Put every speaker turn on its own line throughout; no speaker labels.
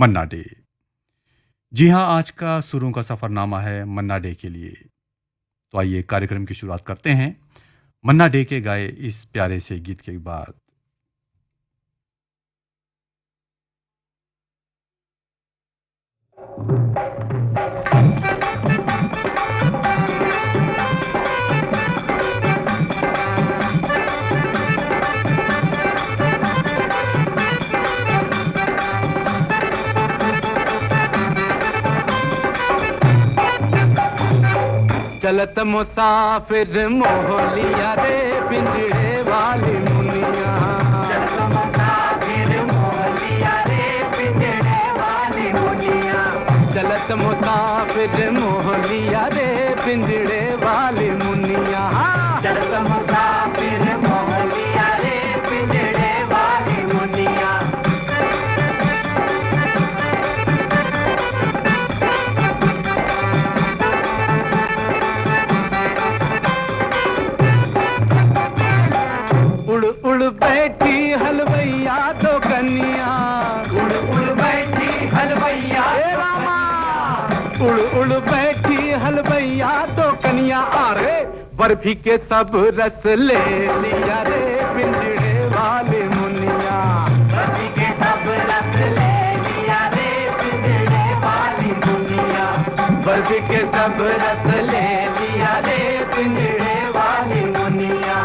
मन्ना day. जी हाँ, आज का सुरों का सफ़रनामा है मन्ना डे के लिए। तो आइए कार्यक्रम की शुरुआत करते हैं मन्ना डे के गाए इस प्यारे से गीत के बाद।
चलत मुसाफिर मोहलिया रे पिंजड़े वाली मुनिया।
चलत मुसाफिर मोहलिया रे पिंजड़े वाली मुनिया।
चलत मुसाफिर मोहलिया रे पिंजड़े वाली मुनिया।
चलत मुसाफिर मोहलिया रे पिंजड़े वाली मुनिया।
उड़ उड़ बैठी हलवैया तो कन्या।
उड़ उड़ बैठी हलवैया
हे रामा। उड़ उड़ बैठी हलवैया तो कन्या। अरे बर्फी के सब रस ले लिया रे पिंजड़े वाली मुनिया।
बर्फी के सब रस ले लिया रे पिंजड़े वाली मुनिया।
बर्फी के सब रस ले लिया रे पिंजड़े वाली मुनिया।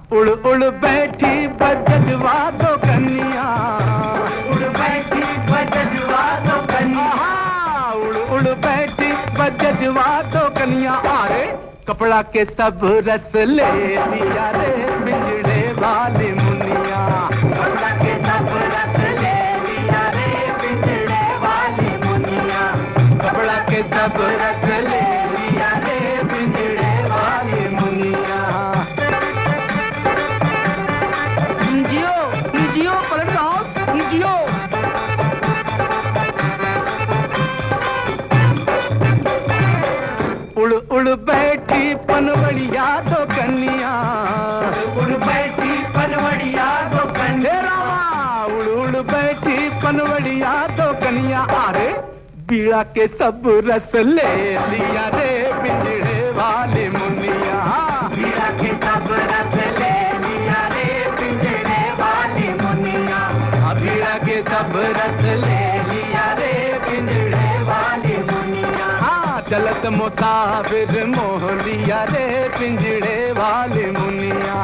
उड़ उड़ बैठी बजवा तो कन्या।
उड़ बैठी बजवा तो कन्या।
उड़ उड़ बैठी बजवा तो कन्या। अरे कपड़ा के सब रस ले लिया रे पिंजड़े वाली मुनिया।
कपड़ा के सब रस ले लिया रे पिंजड़े वाली मुनिया।
कपड़ा के सब रस ले लिया रे पिंजड़े वाली मुनिया। जियो जियो पलट जाओ जियो। उड़ उड़ बैठी पनवड़िया तो कन्या।
उड़ बैठी पनवड़िया तो कन्या।
उड़ उड़ बैठी पनवड़िया तो कन्या। अरे बीड़ा के सब रस ले लिया रे पिंजड़े वाली मुनिया।
बीड़ा के सब रस ले लिया रे पिंजड़े वाली मुनिया।
बीड़ा के सब रस ले लिया रे पिंजड़े वाली मुनिया। चलत मुसाफिर मोहलिया रे पिंजड़े वाली मुनिया।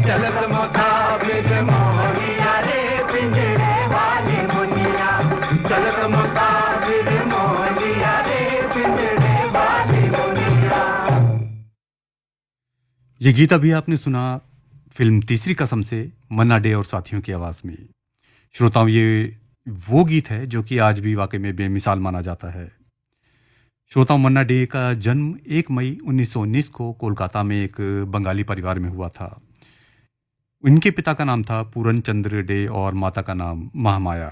चलत मुसाफिर मोहलिया रे पिंजड़े वाली मुनिया। चलत मुसाफिर मोहलिया रे पिंजड़े वाली मुनिया।
ये गीत अभी आपने सुना फिल्म तीसरी कसम से मन्ना डे और साथियों की आवाज़ में। श्रोताओं, ये वो गीत है जो कि आज भी वाकई में बेमिसाल माना जाता है। श्रोताओं, मन्ना डे का जन्म 1 मई 1919 को कोलकाता में एक बंगाली परिवार में हुआ था। उनके पिता का नाम था पूरन चंद्र डे और माता का नाम महामाया।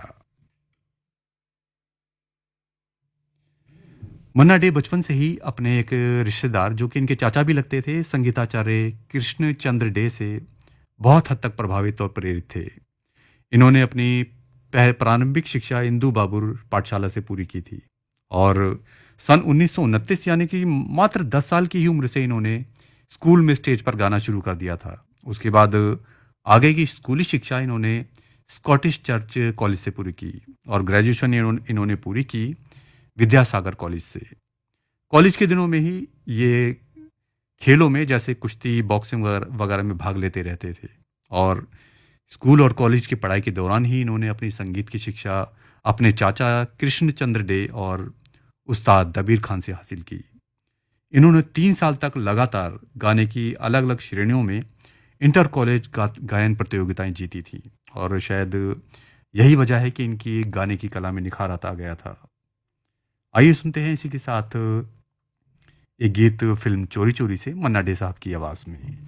मन्ना डे बचपन से ही अपने एक रिश्तेदार, जो कि इनके चाचा भी लगते थे, संगीताचार्य कृष्ण चंद्र डे से बहुत हद तक प्रभावित और प्रेरित थे। इन्होंने अपनी प्रारंभिक शिक्षा इंदू बाबुर पाठशाला से पूरी की थी और सन 1929 यानी कि मात्र 10 साल की ही उम्र से इन्होंने स्कूल में स्टेज पर गाना शुरू कर दिया था। उसके बाद आगे की स्कूली शिक्षा इन्होंने स्कॉटिश चर्च कॉलेज से पूरी की और ग्रेजुएशन इन्होंने पूरी की विद्यासागर कॉलेज से। कॉलेज के दिनों में ही ये खेलों में जैसे कुश्ती, बॉक्सिंग वगैरह में भाग लेते रहते थे और स्कूल और कॉलेज की पढ़ाई के दौरान ही इन्होंने अपनी संगीत की शिक्षा अपने चाचा कृष्ण चंद्र डे और उस्ताद दबीर खान से हासिल की। इन्होंने 3 साल तक लगातार गाने की अलग अलग श्रेणियों में इंटर कॉलेज गायन प्रतियोगिताएं जीती थी और शायद यही वजह है कि इनकी गाने की कला में निखार आता गया था। आइए सुनते हैं इसी के साथ एक गीत फिल्म चोरी चोरी से मन्ना डे साहब की आवाज में।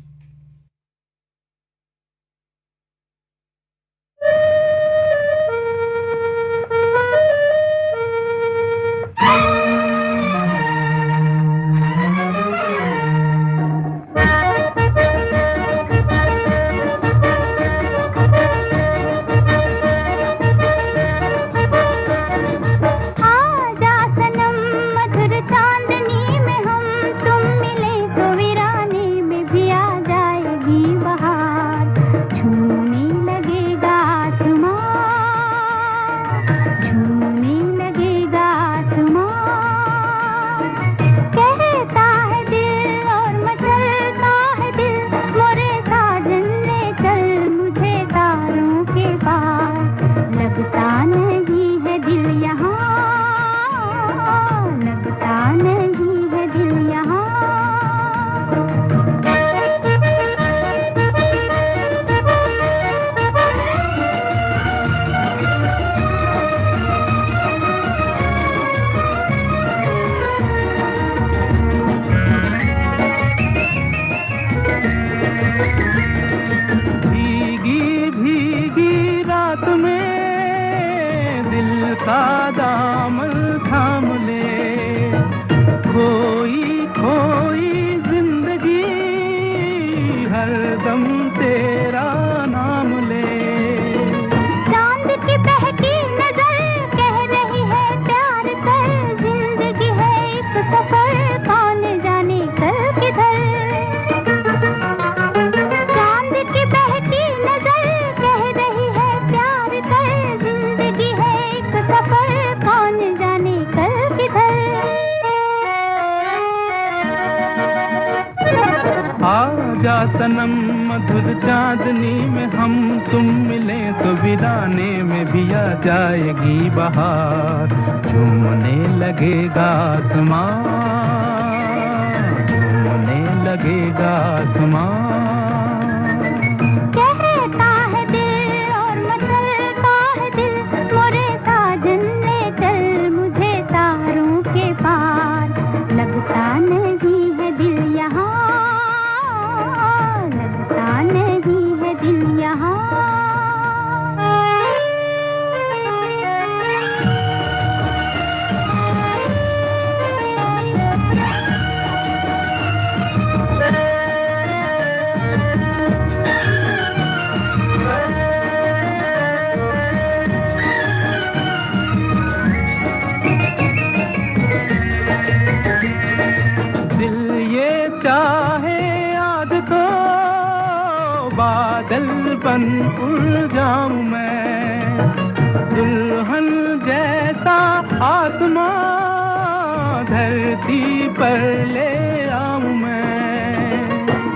दम तेरा नाम ले।
चांद की बहकी नजर कह रही है प्यार कर, जिंदगी है एक सफर, कौन जाने कल किधर। चांद की बहकी नजर कह रही है प्यार कर, जिंदगी है एक सफर, कौन जाने कल किधर।
आजा सनम मधुर चांदनी में हम तुम मिले तो वीराने में भी आ जाएगी बहार। झूमने लगेगा आसमां, झूमने लगेगा आसमां।
कहता है दिल और मचलता है दिल, मोरे साजन ले चल मुझे तारों के पार। लगता नहीं है दिल यहाँ, लगता नहीं है दिल यहाँ।
दिल ये चाहे आज तो बादल बन उड़ जाऊं मैं, दुल्हन जैसा आसमां धरती पर ले आऊं मैं।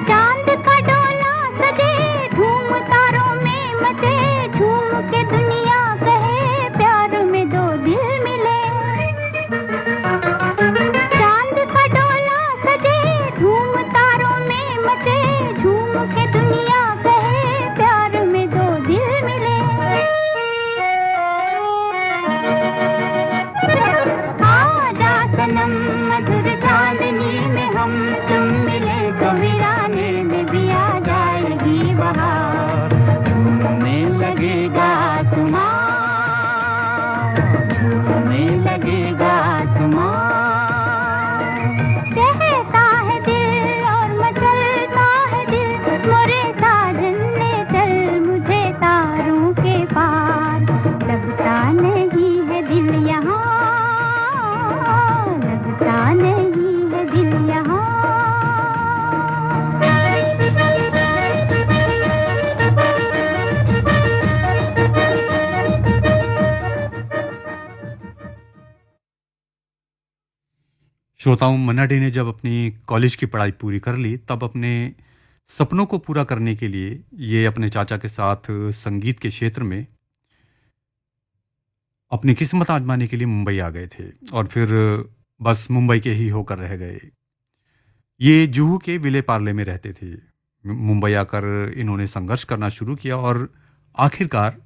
चांद का डोला सजे धूम तारों में मचे, झूम के दुनिया कहे प्यार में दो दिल मिले। चांद का डोला सजे धूम तारों में मचे, झूम के दुनिया कहे प्यार में दो दिल मिले। आजा सनम मधुर चांदनी में हम तुम मिले तो वीराने में भी आ जाएगी बहार।
झूमने लगेगा आसमां, झूमने लगेगा आसमां।
कहता है दिल और मचलता है दिल, मोरे साजन ले चल मुझे तारों के पार। लगता नहीं है दिल यहाँ, लगता नहीं है दिल यहाँ।
श्रोताओं, मन्ना डे ने जब अपनी कॉलेज की पढ़ाई पूरी कर ली तब अपने सपनों को पूरा करने के लिए ये अपने चाचा के साथ संगीत के क्षेत्र में अपनी किस्मत आजमाने के लिए मुंबई आ गए थे और फिर बस मुंबई के ही होकर रह गए। ये जुहू के विले पार्ले में रहते थे। मुंबई आकर इन्होंने संघर्ष करना शुरू किया और आखिरकार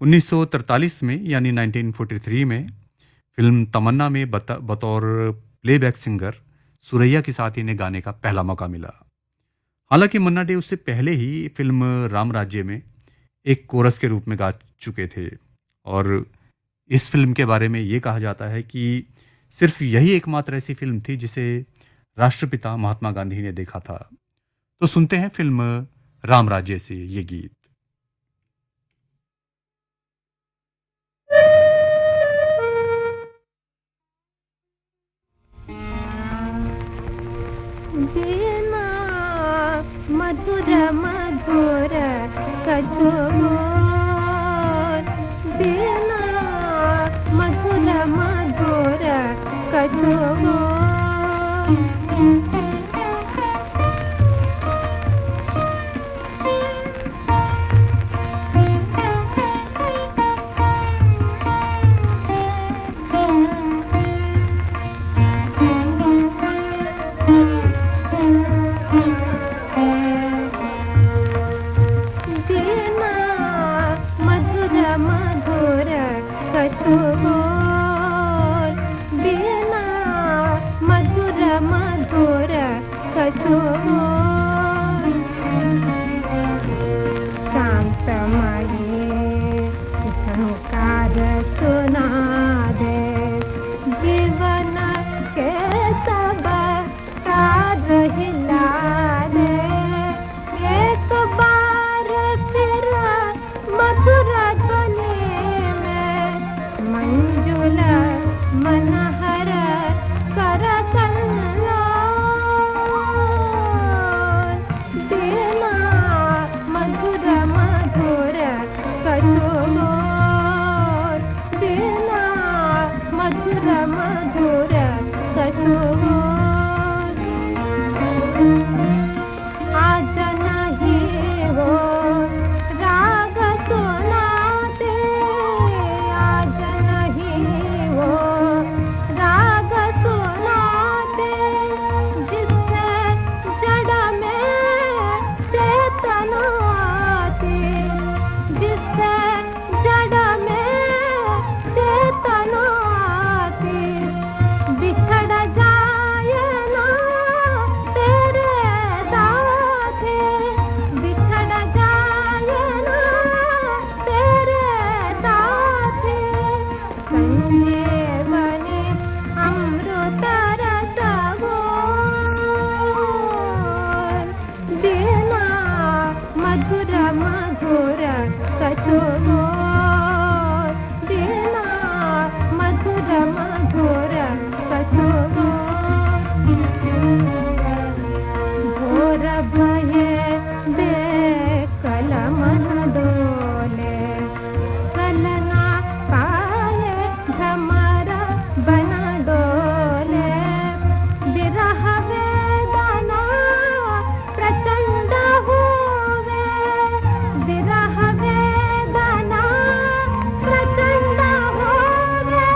1943 में यानी 1943 में फिल्म तमन्ना में बतौर प्लेबैक सिंगर सुरैया के साथ इन्हें गाने का पहला मौका मिला। हालांकि मन्ना डे उससे पहले ही फिल्म राम राज्य में एक कोरस के रूप में गा चुके थे और इस फिल्म के बारे में ये कहा जाता है कि सिर्फ यही एकमात्र ऐसी फिल्म थी जिसे राष्ट्रपिता महात्मा गांधी ने देखा था। तो सुनते हैं फिल्म राम राज्य से ये गीत।
बिना मधुर मधुर कछुओ, बिना मधुर मधुर कछुओ।
मधुर कछुओ बिना मधुर मधुर कछुओ भोर भये बेकल मन डोले कलना पाए भ्रमर बन डोले विरह वेदना प्रचंड हुए विरह वेदना प्रचंड हुए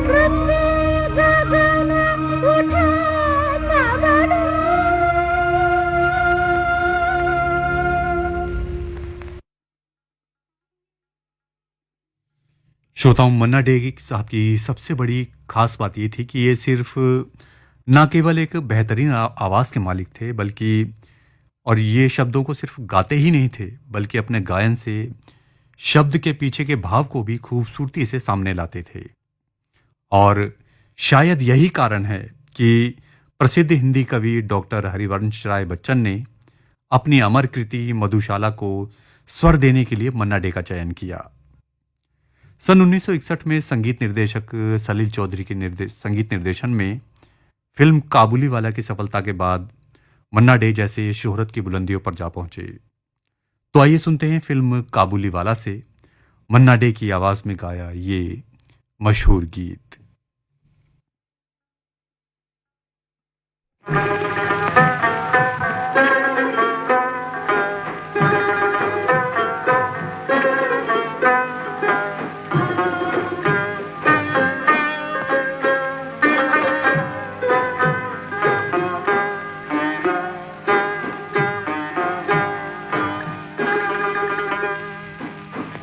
पृथ्वी गगन उठे सबड़
श्रोताओं, मन्ना डे साहब की सबसे बड़ी खास बात ये थी कि ये सिर्फ ना केवल एक बेहतरीन आवाज़ के मालिक थे, बल्कि और ये शब्दों को सिर्फ गाते ही नहीं थे, बल्कि अपने गायन से शब्द के पीछे के भाव को भी खूबसूरती से सामने लाते थे। और शायद यही कारण है कि प्रसिद्ध हिंदी कवि डॉक्टर हरिवंश राय बच्चन ने अपनी अमर कृति मधुशाला को स्वर देने के लिए मन्ना डे का चयन किया। सन 1961 में संगीत निर्देशक सलील चौधरी के संगीत निर्देशन में फिल्म काबुली वाला की सफलता के बाद मन्ना डे जैसे शोहरत की बुलंदियों पर जा पहुंचे। तो आइए सुनते हैं फिल्म काबुली वाला से मन्ना डे की आवाज में गाया ये मशहूर गीत।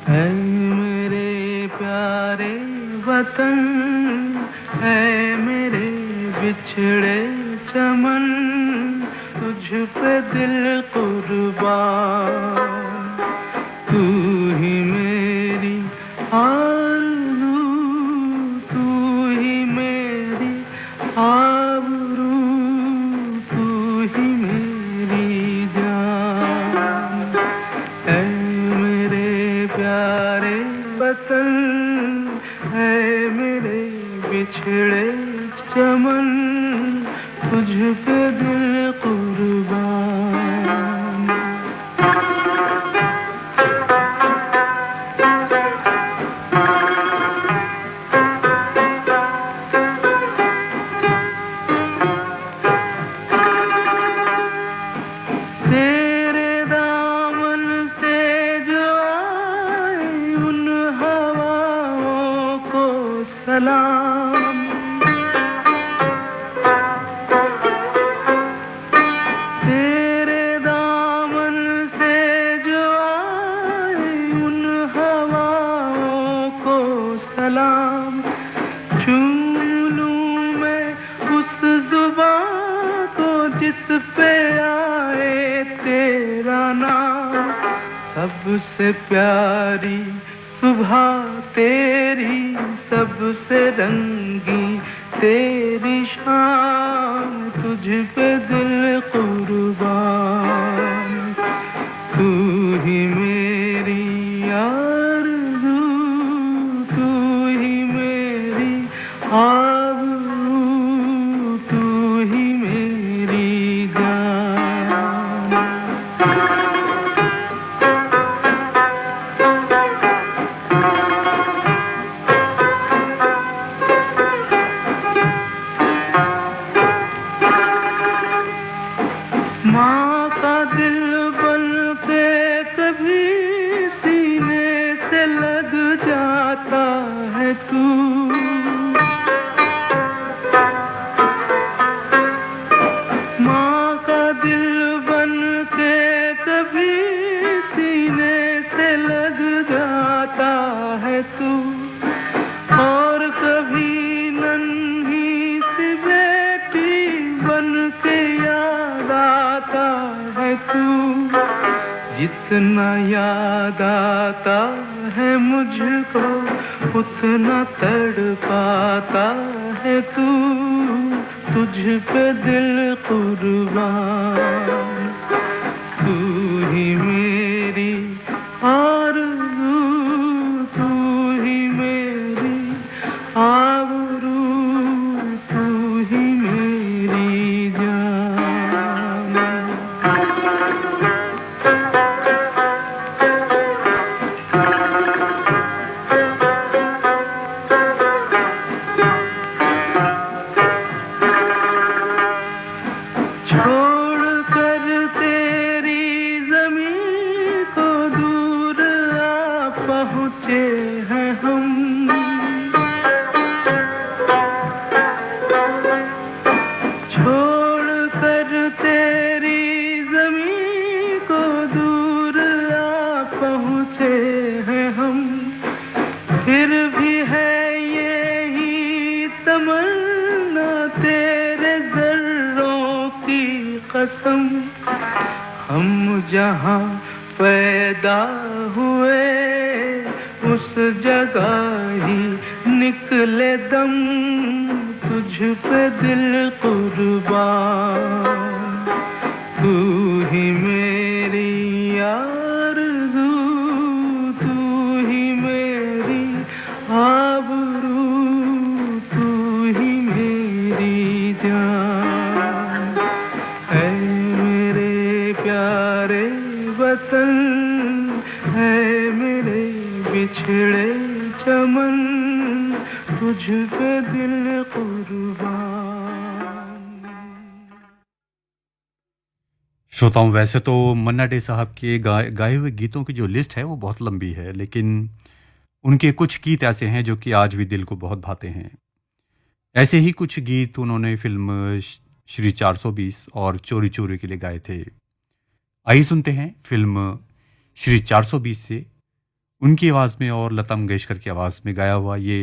है मेरे प्यारे वतन, है मेरे बिछड़े चमन, तुझ पे दिल कुर्बान, तू ही मेरी आरज़ू, तू ही मेरी आबरू, तू ही मेरी जान। है मेरे प्यारे वतन, है मेरे बिछड़े चमन, तुझ पे दिल कुर्बान। तेरे दामन से जो आए उन हवाओं को सलाम, तेरे दामन से जो आए उन हवाओं को सलाम, चूम लूं मैं उस जुबां को जिस पे आए तेरा नाम, सबसे प्यारी सुबह तेरी, सबसे रंगी तेरी शाम, तुझ पे दिल कुर्बान, तू ही मेरी आरज़ू, तू ही मेरी आबरू, तू ही मेरी जान। माँ का दिल बन के कभी सीने से लग जाता है तू, माँ का दिल बन के कभी सीने से लग जाता है तू, और कभी नन्ही सी बेटी बन के याद आता है तू, जितना याद आता है मुझको उतना तड़पाता है तू, तुझ पे दिल कुर्बान, तू ही मेरी पर तेरी ज़मीं को दूर आ पहुँचे हैं हम, फिर भी है यही तमन्ना तेरे ज़र्रों की कसम, हम जहाँ पैदा हुए उस जगह ही निकले दम, तुझ पे दिल कुर्बान, तू ही मेरी आरज़ू, तू ही मेरी आबरू, तू ही मेरी जान, है मेरे प्यारे वतन, है मेरे बिछड़े चमन, तुझ पे दिल कुर्बान।
श्रोताओं, वैसे तो मन्ना डे साहब के गाए हुए गीतों की जो लिस्ट है वो बहुत लंबी है, लेकिन उनके कुछ गीत ऐसे हैं जो कि आज भी दिल को बहुत भाते हैं। ऐसे ही कुछ गीत उन्होंने फिल्म श्री 420 और चोरी चोरी के लिए गाए थे। आइए सुनते हैं फिल्म श्री 420 से उनकी आवाज में और लता मंगेशकर की आवाज में गाया हुआ ये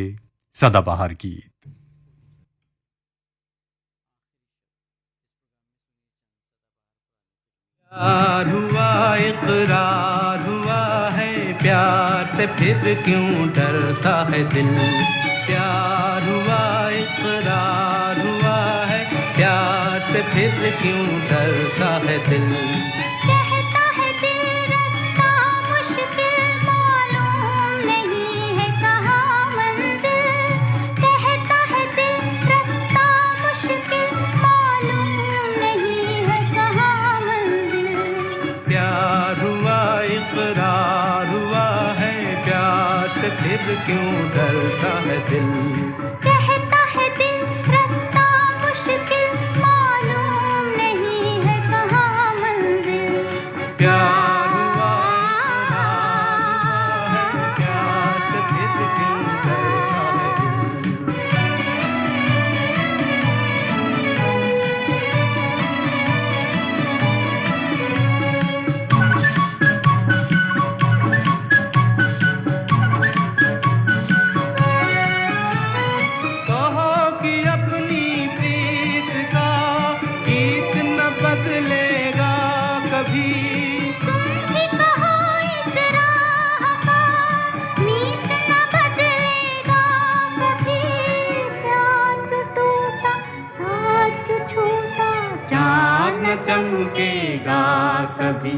सदाबहार गीत।
प्यार हुआ इकरार हुआ है, प्यार से फिर क्यों डरता है दिल, प्यार हुआ इकरार हुआ है, प्यार से फिर क्यों डरता है दिल,
कहता है दिल रास्ता मुश्किल मालूम नहीं है कहाँ मंजिल, कहता है दिल रास्ता मुश्किल मालूम नहीं है कहाँ मंजिल,
प्यार हुआ इकरार हुआ है, प्यार से फिर क्यों डरता है दिल,
कहता है दिल रास्ता मुश्किल मालूम नहीं है कहाँ मंजिल,
प्यार हुआ इकरार हुआ है, प्यार से फिर क्यों डरता है दिल, कहो कि अपनी प्रीत का गीत न बदलेगा कभी,
भी कहो इस राह का मीत न बदलेगा कभी, प्यार टूटा साच छूटा
चाँद न चमकेगा कभी,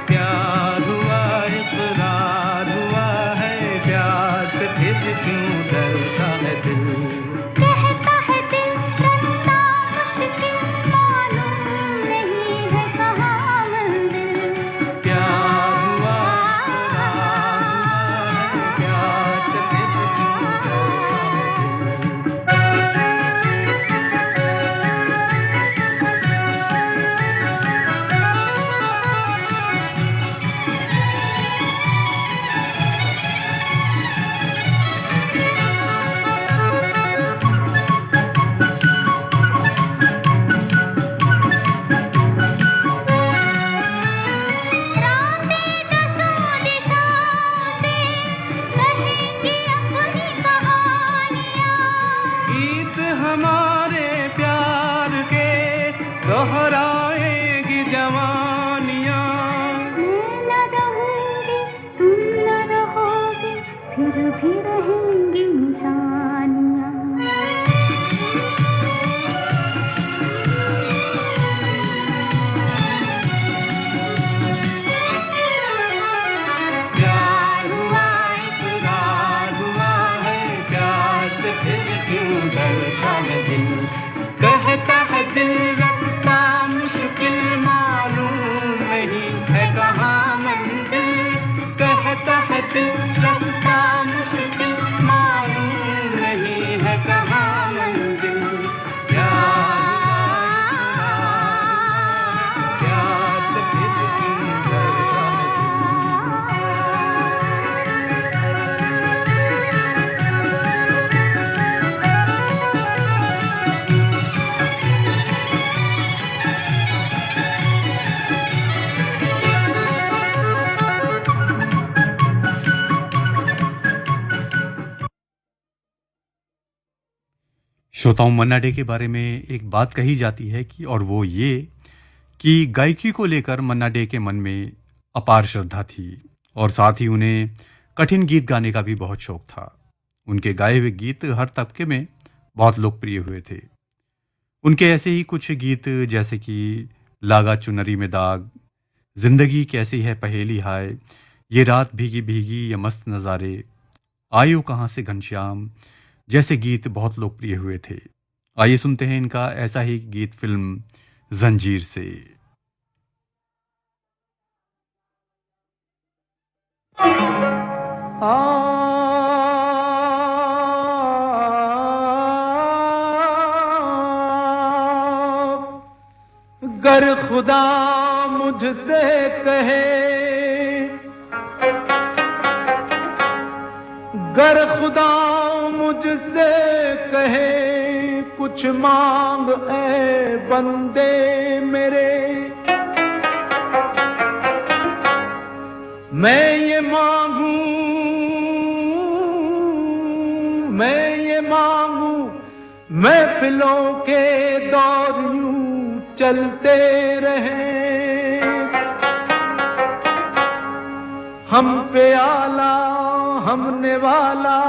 प्यार हुआ इकरार हुआ है, प्यार से फिर क्यों डरता है दिल,
कहता है दिल रास्ता मुश्किल मालूम नहीं है कहाँ मंजिल,
प्यार हुआ इकरार हुआ है, प्यार से फिर क्यों डरता
रातें दसों दिशाओं से कहेंगी अपनी कहानियाँ,
गीत हमारे प्यार के दोहराएगी जवानियाँ,
मैं न रहूंगी तुम न रहोगे फिर भी रहेंगी निशानियाँ,
प्यार हुआ इकरार हुआ है, प्यार से फिर क्यों डरता है दिल, कहता है दिल रास्ता मुश्किल मालूम नहीं है कहाँ मंजिल, कहता है दिल रास्ता मुश्किल मालूम
श्रोताओं, मन्ना डे के बारे में एक बात कही जाती है कि और वो ये कि गायकी को लेकर मन्ना डे के मन में अपार श्रद्धा थी और साथ ही उन्हें कठिन गीत गाने का भी बहुत शौक था। उनके गाए हुए गीत हर तबके में बहुत लोकप्रिय हुए थे। उनके ऐसे ही कुछ गीत जैसे कि लागा चुनरी में दाग, जिंदगी कैसी है पहेली हाय, ये रात भीगी भीगी या मस्त नज़ारे, आयो कहाँ से घनश्याम जैसे गीत बहुत लोकप्रिय हुए थे। आइए सुनते हैं इनका ऐसा ही गीत फिल्म जंजीर से।
गर खुदा मुझसे कहे, गर खुदा मुझसे कहे कुछ मांग ऐ बंदे मेरे, मैं ये मांगू, मैं ये मांगू, महफिलों के दौर यूं चलते रहे, हम पे आला हमने वाला,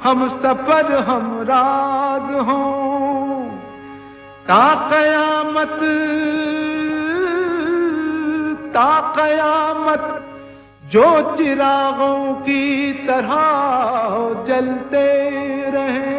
हम सफर हम राज हों, ता कयामत, ता कयामत जो चिरागों की तरह जलते रहे।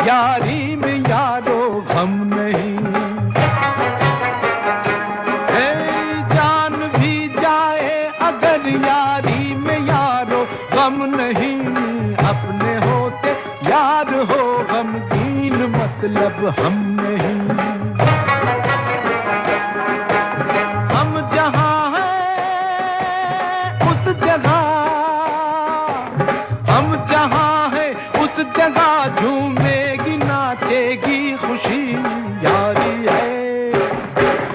यारी में यारो गम नहीं, जान भी जाए अगर यारी में यारो गम नहीं, अपने होते यार हो गमगीन मतलब हम नहीं। हम जहाँ हैं उस जगह, हम जहाँ हैं उस जगह झूमेगी नाचेगी खुशी, यारी है,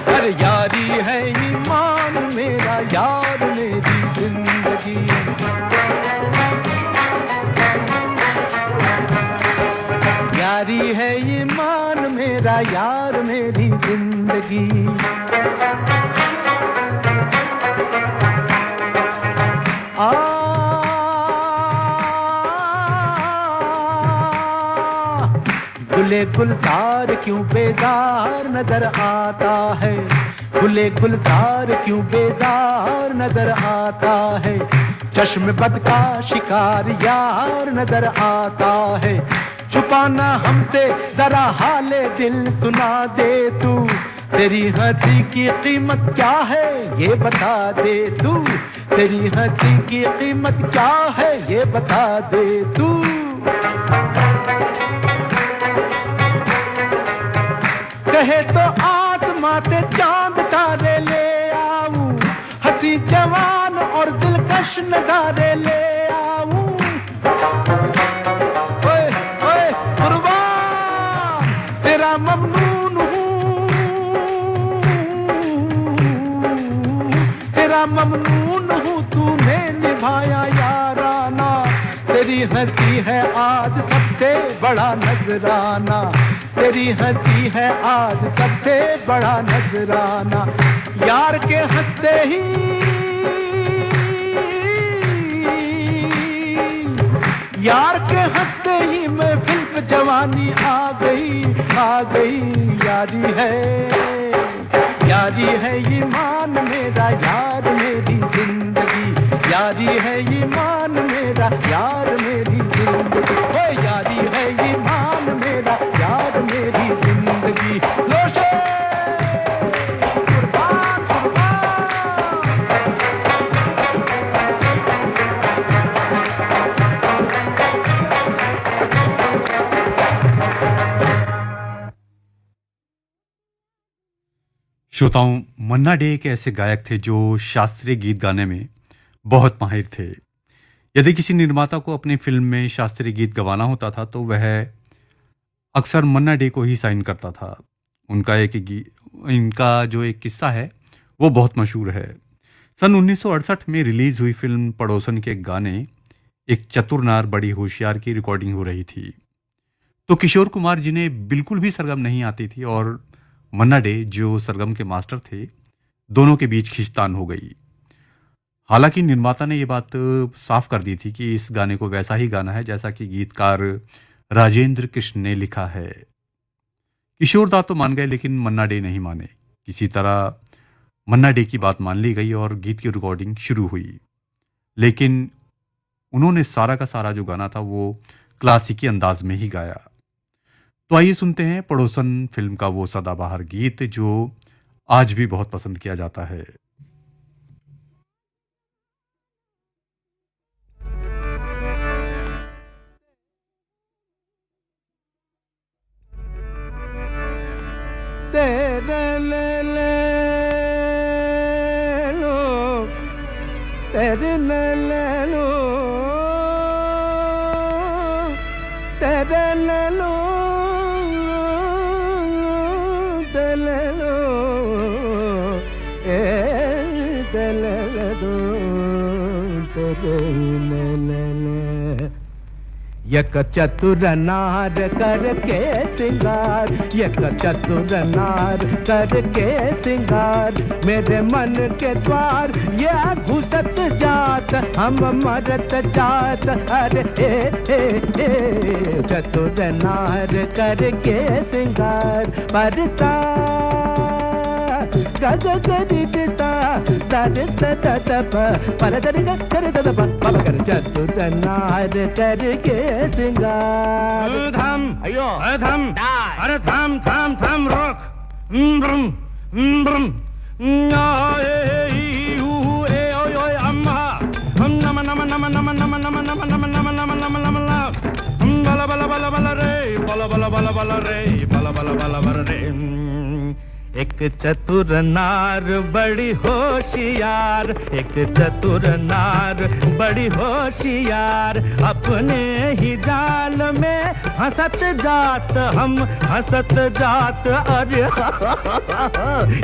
अरे यारी है ईमान मेरा, यार मेरी जिंदगी। यारी है ईमान मेरा, यार मेरी जिंदगी। गुले गुलजार क्यों बेजार नजर आता है, गुले गुलजार क्यों बेजार नजर आता है, चश्म बद का शिकार यार नजर आता है। छुपाना हमसे जरा हाले दिल सुना दे तू, तेरी हंसी की कीमत क्या है ये बता दे तू, तेरी हंसी की कीमत क्या है ये बता दे तू। कहे तो आसमां से चांद तारे ले आऊं, हंसी जवान और दिलकश नजारे ले आऊं। ओए ओए कुर्बान तेरा ममनून हूँ, तेरा ममनून हूँ, तूने निभाया याराना। तेरी हंसी है आज सबसे बड़ा नजराना, तेरी हंसी है आज सबसे बड़ा नजराना। यार के हंसते ही, यार के हंसते ही महफिल पे जवानी आ गई, आ गई। यारी है, यारी है ईमान मेरा, यार मेरी जिंदगी। यारी है ईमान मेरा, यार मेरी जिंदगी। ओ यारी है ईमान मेरा, यार मेरी जिंदगी। लोशे कुर्बान कुर्बान।
श्रोताओं, मन्ना डे एक ऐसे गायक थे जो शास्त्रीय गीत गाने में बहुत माहिर थे। यदि किसी निर्माता को अपनी फिल्म में शास्त्रीय गीत गवाना होता था तो वह अक्सर मन्ना डे को ही साइन करता था। इनका जो एक किस्सा है वो बहुत मशहूर है। सन 1968 में रिलीज हुई फिल्म पड़ोसन के गाने एक चतुर नार बड़ी होशियार की रिकॉर्डिंग हो रही थी, तो किशोर कुमार जिन्हें बिल्कुल भी सरगम नहीं आती थी और मन्ना डे जो सरगम के मास्टर थे, दोनों के बीच खींचतान हो गई। हालांकि निर्माता ने यह बात साफ कर दी थी कि इस गाने को वैसा ही गाना है जैसा कि गीतकार राजेंद्र कृष्ण ने लिखा है। किशोर दा तो मान गए लेकिन मन्ना डे नहीं माने। किसी तरह मन्ना डे की बात मान ली गई और गीत की रिकॉर्डिंग शुरू हुई, लेकिन उन्होंने सारा का सारा जो गाना था वो क्लासिकी अंदाज में ही गाया। तो आइए सुनते हैं पड़ोसन फिल्म का वो सदाबहार गीत जो आज भी बहुत पसंद किया जाता है।
तेरे ले लो, तेरे ले लो, तेरे ले लो, तेरे लो, तेरे दो, तेरे ले ले। यक चतुर नार करके सिंगार, यक चतुर नार करके सिंगार, मेरे मन के द्वार ये घुसत जात, हम मरत जात। अरे चतुर नार करके सिंगार, बरसा गग गरिता दरिस ददप पर दरिग कर ददप पल कर चतुर नार करके सिंगार।
थम
अयो
थम, अरे थम थम थम रोक। अम्मा नम नम नम नम नम नम नम नम नम नम नम नम बला बला बला बला रे, बला बला बला बला रे, बला बला बला बला रे। एक चतुर नार बड़ी होशियार, एक चतुर नार बड़ी होशियार, अपने ही जाल में हंसत जात, हम हंसत जात। अरे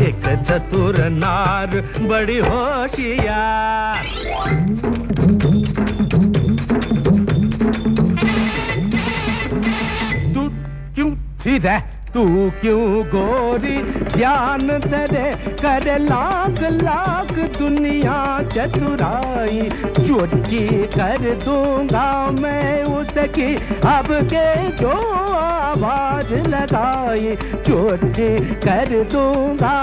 एक चतुर नार बड़ी होशियार।
क्यों ठीक है तू क्यों गोरी ध्यान तेरे कर लाख लाख दुनिया चतुराई चोटी कर दूंगा मैं उसकी अब के जो आवाज लगाई चोटी कर दूंगा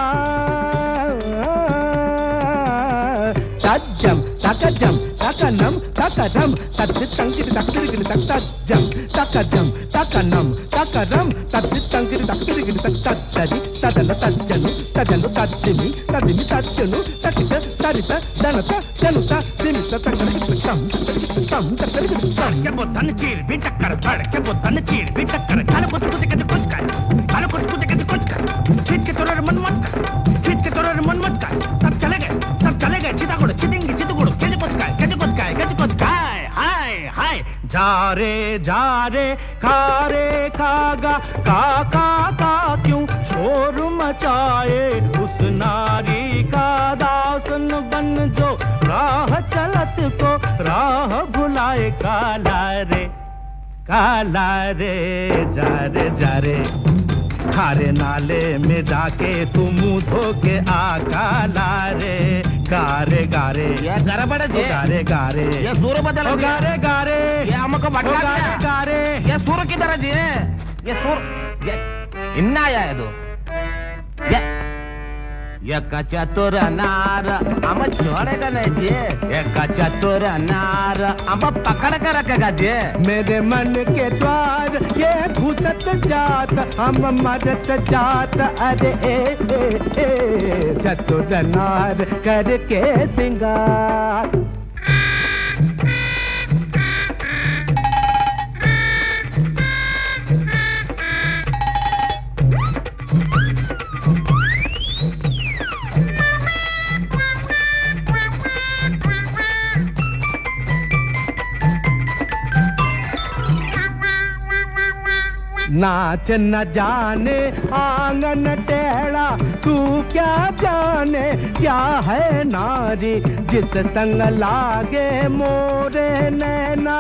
तज्जम तकजम तकनम तकदम तत्तंगिर तकदिर तकजम तकजम तकनम तकदम तत्तंगिर तकदिर तत्तजि तदन तज्जनु तजनु तज्जिमि तदिमि तज्जनु तकित तरित दनत जनुत दिमित तकदम तम तकदम
के बोतन चीर भी चक्कर फड़ के बोतन चीर भी चक्कर खाने कुछ कुछ कर छीट के तोरे मन मत कर छीट के तोरे मन मत कर सब चले गए चितागुड़ चिटिंगी चितगुड़ केज कुछ काय हाय जा रे खागा का क्यों शोर मचाए उस नारी का दासन बन जो राह चलत को राह भुलाए काला रे जा रे खारे नाले में जाके तू मुंह धो के आ काला रे गारे ये गरबड़ जे गारे ये सूर बदल गारे ये हमको भटका गारे ये सूर की तरह जी ये सूर ये इन्ना आया है तो ये चतुर नार हम छोड़ेगा नहीं जी ये चतुर नार हम पकड़ कर रखेगा जी
मेरे मन के द्वार ये घुसत जात हम मरत जात अरे ए चतुर नार करके सिंगार नाच न जाने आंगन टेढ़ा तू क्या जाने क्या है नारी जिस संग लागे मोरे नैना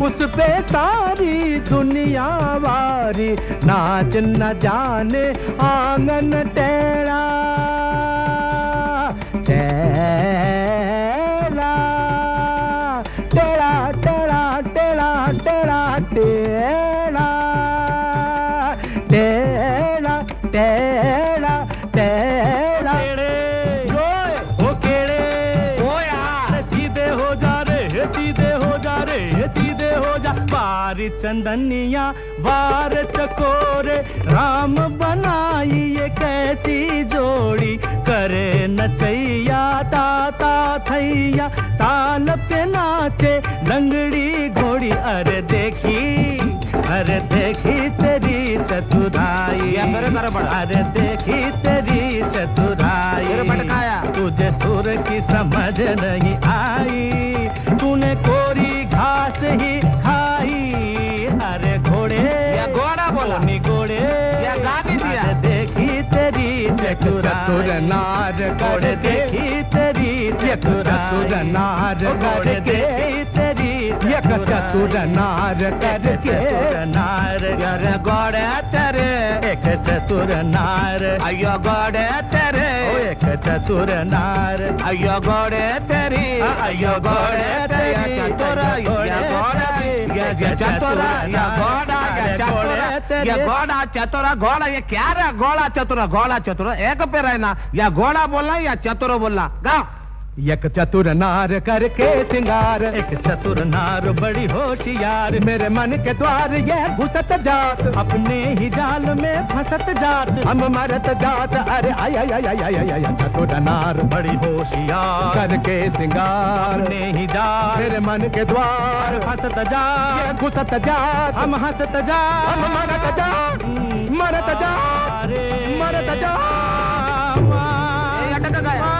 उस पे सारी दुनिया वारी नाच न जाने आंगन टेढ़ा टेढ़ा ओ केड़े ओ यार सीधे हो जा बारी चंदनिया वार चकोरे राम बनाई ये कैसी जोड़ी करे नचैया ताता थैया ताल पे नाचे लंगड़ी घोड़ी अरे देखी तेरी चतुराई अरे देखी तेरी चतुराई तुझे सुर की समझ नहीं आई तूने कोरी घास ही खाई अरे घोड़े या घोड़ा बोला नी घोड़े या गाली दिया देखी तेरी चतुर नार घोड़े देखी तेरी चतुर नार घोड़े देखी तेरी चतुर नार करके नार यार घोड़े तेरे एक चतुर नार अयो घोड़े तेरे एक चतुर नार अयो घोड़े तेरी अयो घोड़े तेरी चतुर घोड़ा ये क्या रे घोड़ा चतुर एक पे रहना या घोड़ा बोलना या चतुर बोलना गाओ एक चतुर नार करके सिंगार एक चतुर नार बड़ी होशियार मेरे मन के द्वार ये घुसत जात अपने ही जाल में फंसत जात हम मरत जात अरे आय चतुर नार बड़ी होशियार करके सिंगार अपने ही जाल मेरे मन के द्वार फंसत जात घुसत जात हम हंसत जात हम मरत जात अटक गया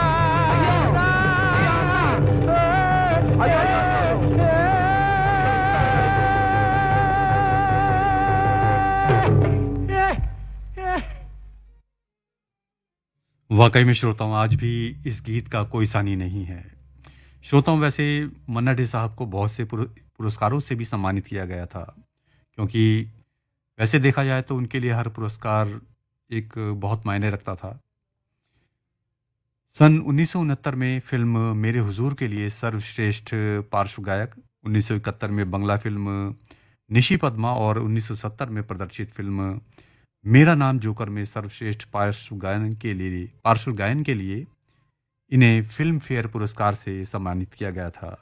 वाकई में श्रोताओं आज भी इस गीत का कोई सानी नहीं है। श्रोताओं वैसे मन्ना डे साहब को बहुत से पुरस्कारों से भी सम्मानित किया गया था क्योंकि वैसे देखा जाए तो उनके लिए हर पुरस्कार एक बहुत मायने रखता था। सन 1969 में फिल्म मेरे हुजूर के लिए सर्वश्रेष्ठ पार्श्व गायक, 1971 में बंगला फिल्म निशी पद्मा और 1970 में प्रदर्शित फिल्म मेरा नाम जोकर में सर्वश्रेष्ठ पार्श्व गायन के लिए इन्हें फिल्म फेयर पुरस्कार से सम्मानित किया गया था।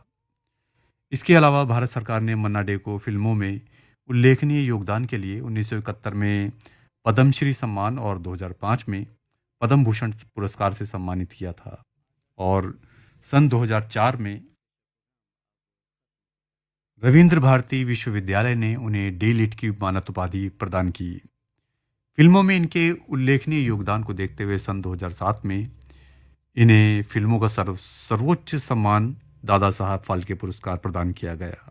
इसके अलावा भारत सरकार ने मन्ना डे को फिल्मों में उल्लेखनीय योगदान के लिए 1971 में पद्मश्री सम्मान और 2005 में पद्म भूषण पुरस्कार से सम्मानित किया था और सन 2004 में रविंद्र भारती विश्वविद्यालय ने उन्हें डी लिट की मानद उपाधि प्रदान की। फिल्मों में इनके उल्लेखनीय योगदान को देखते हुए सन 2007 में इन्हें फिल्मों का सर्वोच्च सम्मान दादा साहब फाल्के पुरस्कार प्रदान किया गया।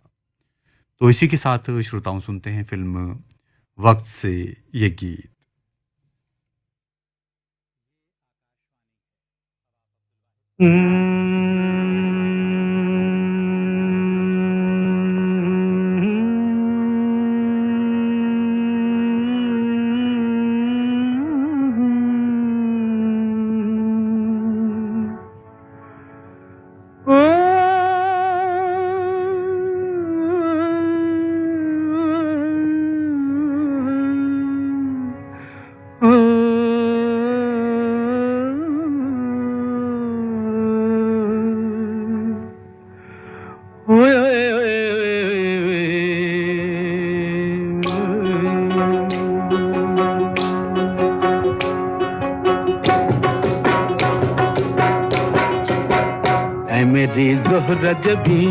तो इसी के साथ श्रोताओं सुनते हैं फिल्म वक्त से ये गीत।
मेरी ज़ोहरा जबी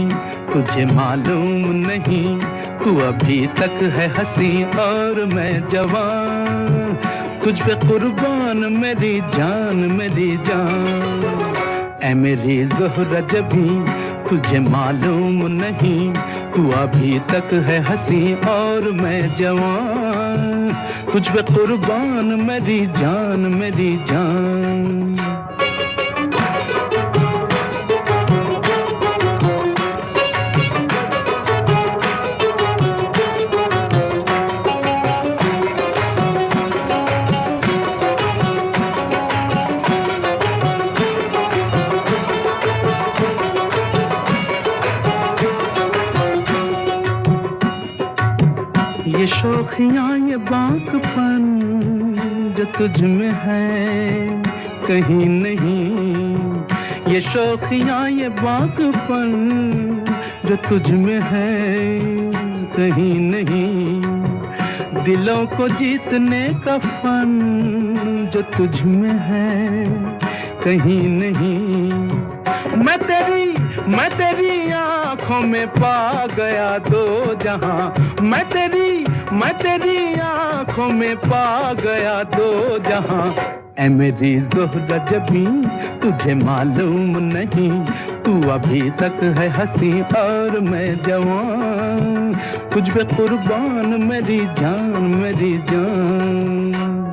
तुझे मालूम नहीं, तू अभी तक है हंसी और मैं जवान, तुझ पे कुर्बान मेरी जान मेरी जान। ऐ मेरी ज़ोहरा जबी तुझे मालूम नहीं, तू अभी तक है हंसी और मैं जवान, तुझ पे कुर्बान मेरी जान मेरी जान। ये शौखियाँ ये बांकपन जो तुझ में है कहीं नहीं, ये शौखियाँ ये बांकपन जो तुझ में है कहीं नहीं, दिलों को जीतने का फन जो तुझ में है कहीं नहीं। मैं तेरी आँखों में पा गया दो जहां, मैं तेरी आँखों में पा गया दो जहां। ऐ मेरी ज़ोहरा जबी तुझे मालूम नहीं, तू अभी तक है हंसी और मैं जवान, तुझ पे कुर्बान मेरी जान मेरी जान।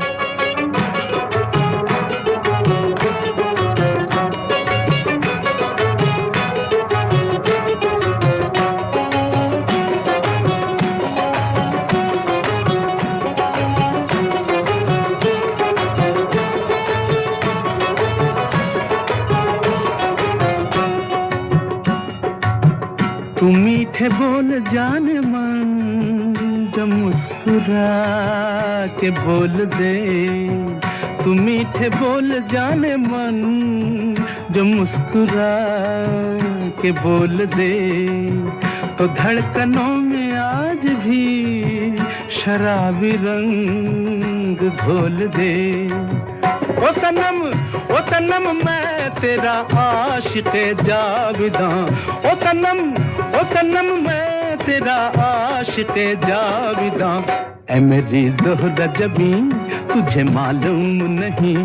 तू मीठे बोल जाने मन जो मुस्कुरा के बोल दे, तू मीठे बोल जाने मन जो मुस्कुरा के बोल दे, तो धड़कनों में आज भी शराबी रंग घोल दे। ओ सनम मैं तेरा आशिक़े जाविदां, ओ सनम मैं तेरा आशिक़े जाविदां। ऐ मेरी ज़ोहरा जबी तुझे मालूम नहीं,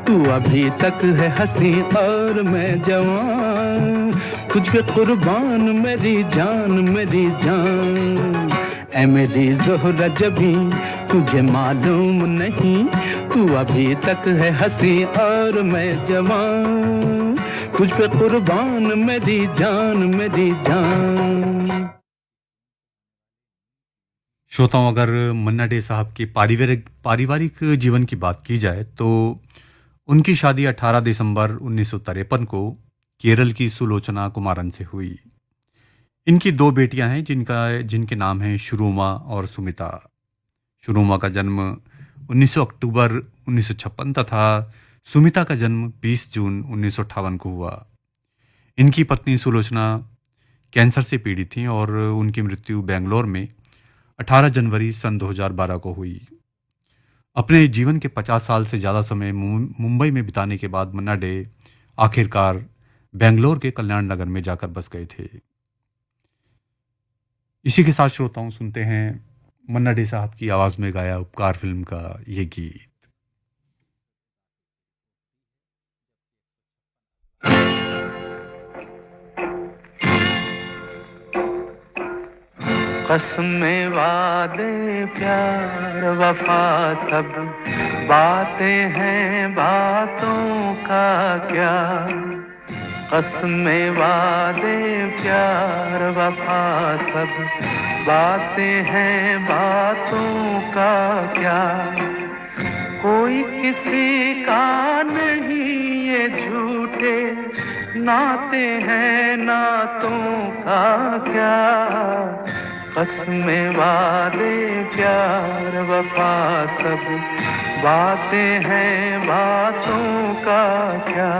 तू अभी तक है हंसी और मैं जवान, तुझ पे कुर्बान मेरी जान मेरी जान। ऐ मेरी ज़ोहरा जबी तुझे मालूम नहीं, तू अभी तक है हंसी और मैं जवान, तुझ पे कुर्बान मेरी जान मेरी जान।
श्रोताओं, अगर मन्ना डे साहब के पारिवारिक पारिवारिक जीवन की बात की जाए तो उनकी शादी 18 दिसंबर 1953 को केरल की सुलोचना कुमारन से हुई। इनकी दो बेटियां हैं जिनके नाम हैं शुरूमा और सुमिता। शुरूमा का जन्म 19 अक्टूबर 1956 तथा सुमिता का जन्म 20 जून 1958 को हुआ। इनकी पत्नी सुलोचना कैंसर से पीड़ित थीं और उनकी मृत्यु बेंगलोर में 18 जनवरी सन 2012 को हुई। अपने जीवन के 50 साल से ज़्यादा समय मुंबई में बिताने के बाद मन्ना डे आखिरकार बेंगलोर के कल्याण नगर में जाकर बस गए थे। इसी के साथ श्रोताओं सुनते हैं मन्ना डे साहब की आवाज़ में गाया उपकार फिल्म का ये गीत।
कसमें वादे प्यार वफा सब बातें हैं, बातों का क्या। कसमें वादे प्यार वफा सब बातें हैं, बातों का क्या। कोई किसी का नहीं ये झूठे नाते हैं, नातों का क्या। कसमें वादे प्यार वफा सब बातें हैं, बातों का क्या।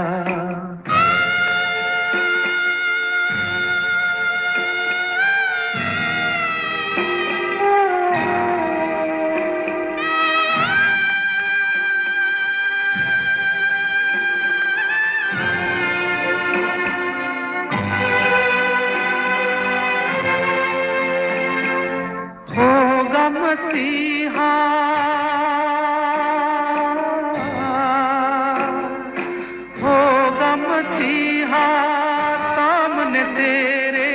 मसीहा होगा मसीहा सामने तेरे,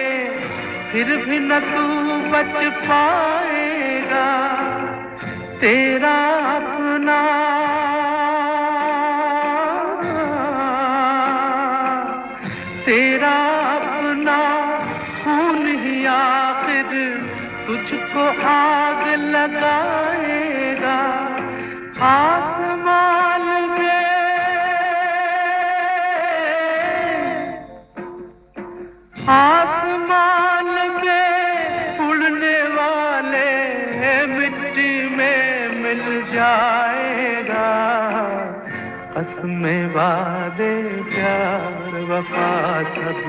फिर भी न तू बच पाएगा। तेरा अपना तेरा अपना खून ही आखिर तुझको आग लगाएगा। आसमान में उड़ने वाले मिट्टी में मिल जाएगा। कसमें वादे प्यार वफा सब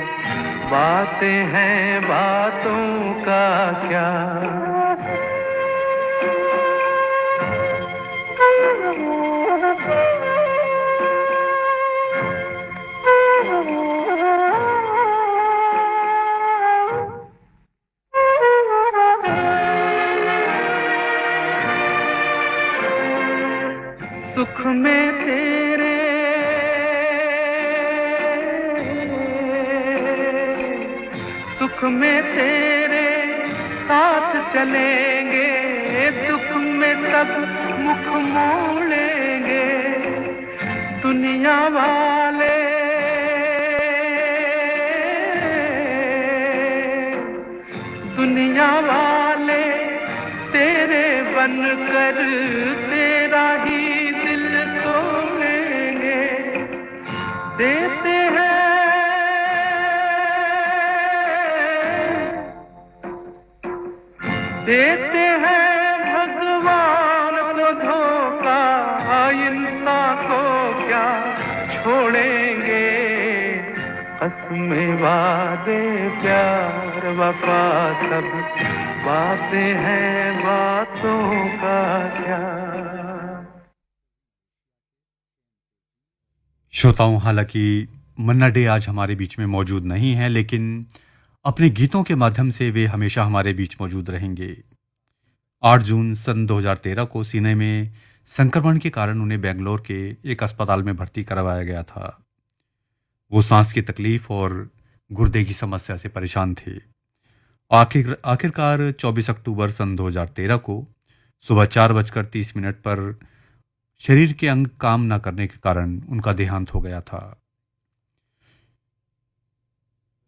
बातें हैं, बातों का क्या। सुख में तेरे सुख में तेरे साथ चलेंगे, दुख में सब मुख मोड़ेंगे। दुनिया वाले तेरे बनकर तेरा ही दिल तोड़ेंगे। देते हैं भगवान को धोखा, इंसान को क्या छोड़ेंगे। कसमें वादे प्यार वफा सब बातें हैं, बातों का क्या।
श्रोताओं, हालांकि मन्ना डे आज हमारे बीच में मौजूद नहीं हैं, लेकिन अपने गीतों के माध्यम से वे हमेशा हमारे बीच मौजूद रहेंगे। 8 जून सन 2013 को सीने में संक्रमण के कारण उन्हें बेंगलोर के एक अस्पताल में भर्ती करवाया गया था। वो सांस की तकलीफ और गुर्दे की समस्या से परेशान थे। आखिरकार 24 अक्टूबर सन 2013 को सुबह 4:30 पर शरीर के अंग काम न करने के कारण उनका देहांत हो गया था।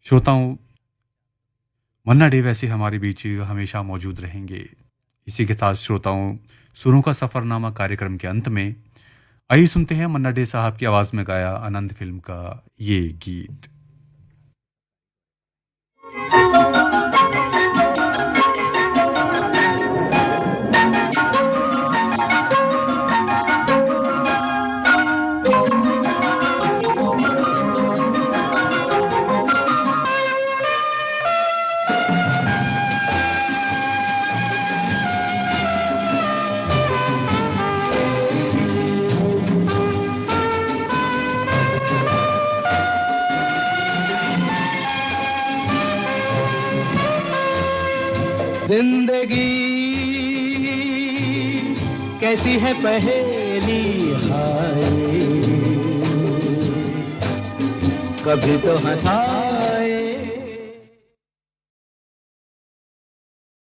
श्रोताओं, मन्ना डे वैसे हमारे बीच हमेशा मौजूद रहेंगे। इसी के साथ श्रोताओं, सुरों का सफरनामा कार्यक्रम के अंत में आइए सुनते हैं मन्ना डे साहब की आवाज में गाया आनंद फिल्म का ये गीत।
जिंदगी कैसी है पहेली हाय, कभी तो हंसा